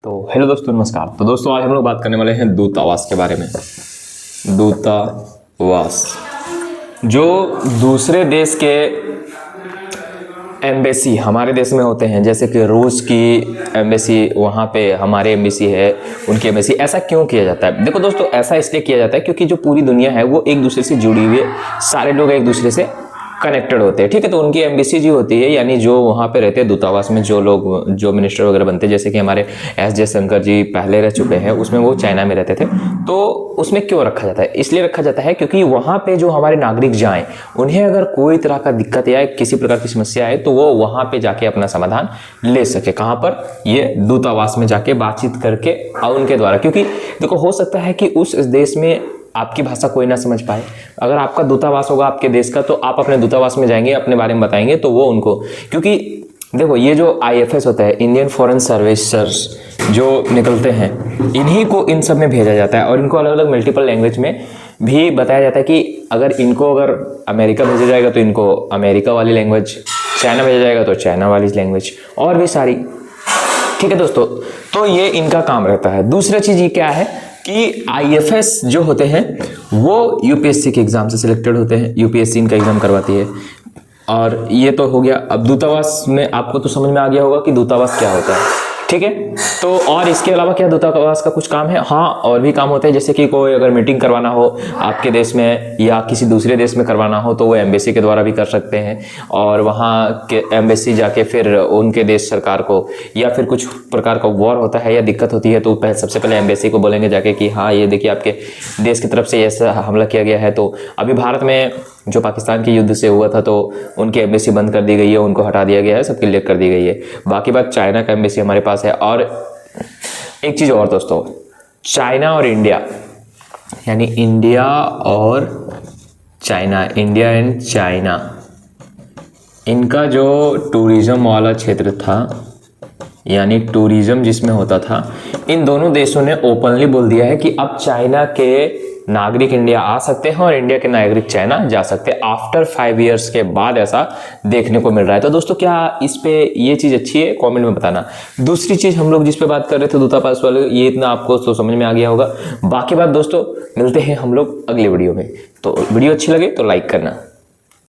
तो हेलो दोस्तों, नमस्कार। तो दोस्तों आज हम लोग बात करने वाले हैं दूतावास के बारे में। दूतावास जो दूसरे देश के एम्बेसी हमारे देश में होते हैं, जैसे कि रूस की एम्बेसी, वहाँ पे हमारे एम्बेसी है, उनकी एम्बेसी। ऐसा क्यों किया जाता है? देखो दोस्तों, ऐसा इसलिए किया जाता है क्योंकि जो पूरी दुनिया है वो एक दूसरे से जुड़ी हुई है, सारे लोग एक दूसरे से कनेक्टेड होते हैं, ठीक है। तो उनकी एम्बेसी जो होती है, यानी जो वहाँ पे रहते हैं दूतावास में, जो लोग जो मिनिस्टर वगैरह बनते हैं, जैसे कि हमारे एस जयशंकर जी पहले रह चुके हैं, उसमें वो चाइना में रहते थे। तो उसमें क्यों रखा जाता है? इसलिए रखा जाता है क्योंकि वहाँ पे जो हमारे नागरिक जाएं, उन्हें अगर कोई तरह का दिक्कत या किसी प्रकार की समस्या आए तो वो वहाँ पे जाके अपना समाधान ले सके। कहाँ पर? ये दूतावास में जाके बातचीत करके और उनके द्वारा। क्योंकि देखो, हो सकता है कि उस देश में आपकी भाषा कोई ना समझ पाए। अगर आपका दूतावास होगा आपके देश का, तो आप अपने दूतावास में जाएंगे, अपने बारे में बताएंगे, तो वो उनको, क्योंकि देखो ये जो IFS होता है, इंडियन फॉरेन सर्विसेज, जो निकलते हैं, इन्हीं को इन सब में भेजा जाता है और इनको अलग अलग मल्टीपल लैंग्वेज में भी बताया जाता है कि अगर अमेरिका भेजा जाएगा तो इनको अमेरिका वाली लैंग्वेज, चाइना भेजा जाएगा तो चाइना वाली लैंग्वेज, और भी सारी। ठीक है दोस्तों, तो ये इनका काम रहता है। दूसरा चीज ये क्या है कि IFS जो होते हैं वो UPSC के एग्जाम से सिलेक्टेड होते हैं, UPSC इनका एग्जाम करवाती है। और ये तो हो गया। अब दूतावास में आपको तो समझ में आ गया होगा कि दूतावास क्या होता है, ठीक है। तो और इसके अलावा क्या दूतावास का कुछ काम है? हाँ, और भी काम होते हैं। जैसे कि कोई अगर मीटिंग करवाना हो आपके देश में या किसी दूसरे देश में करवाना हो तो वो एम्बेसी के द्वारा भी कर सकते हैं। और वहाँ के एम्बेसी जाके फिर उनके देश सरकार को, या फिर कुछ प्रकार का वॉर होता है या दिक्कत होती है, तो सबसे पहले एम्बेसी को बोलेंगे जाके कि हाँ ये देखिए आपके देश की तरफ से ऐसा हमला किया गया है। तो अभी भारत में जो पाकिस्तान के युद्ध से हुआ था तो उनकी एम्बेसी बंद कर दी गई है, उनको हटा दिया गया है, सब क्लियर कर दी गई है। बाकी बात, चाइना का एम्बेसी हमारे पास है। और एक चीज़ और दोस्तों, चाइना और इंडिया, यानी इंडिया और चाइना, इंडिया एंड चाइना, इनका जो टूरिज्म वाला क्षेत्र था, यानी टूरिज्म जिसमें होता था, इन दोनों देशों ने ओपनली बोल दिया है कि अब चाइना के नागरिक इंडिया आ सकते हैं और इंडिया के नागरिक चाइना जा सकते हैं। आफ्टर 5 ईयर्स के बाद ऐसा देखने को मिल रहा है। तो दोस्तों, क्या इस पे ये चीज़ अच्छी है? कमेंट में बताना। दूसरी चीज़ हम लोग जिस पे बात कर रहे थे दूतावास वाले, ये इतना आपको तो समझ में आ गया होगा। बाकी बात दोस्तों, मिलते हैं हम लोग अगले वीडियो में। तो वीडियो अच्छी लगे तो लाइक करना।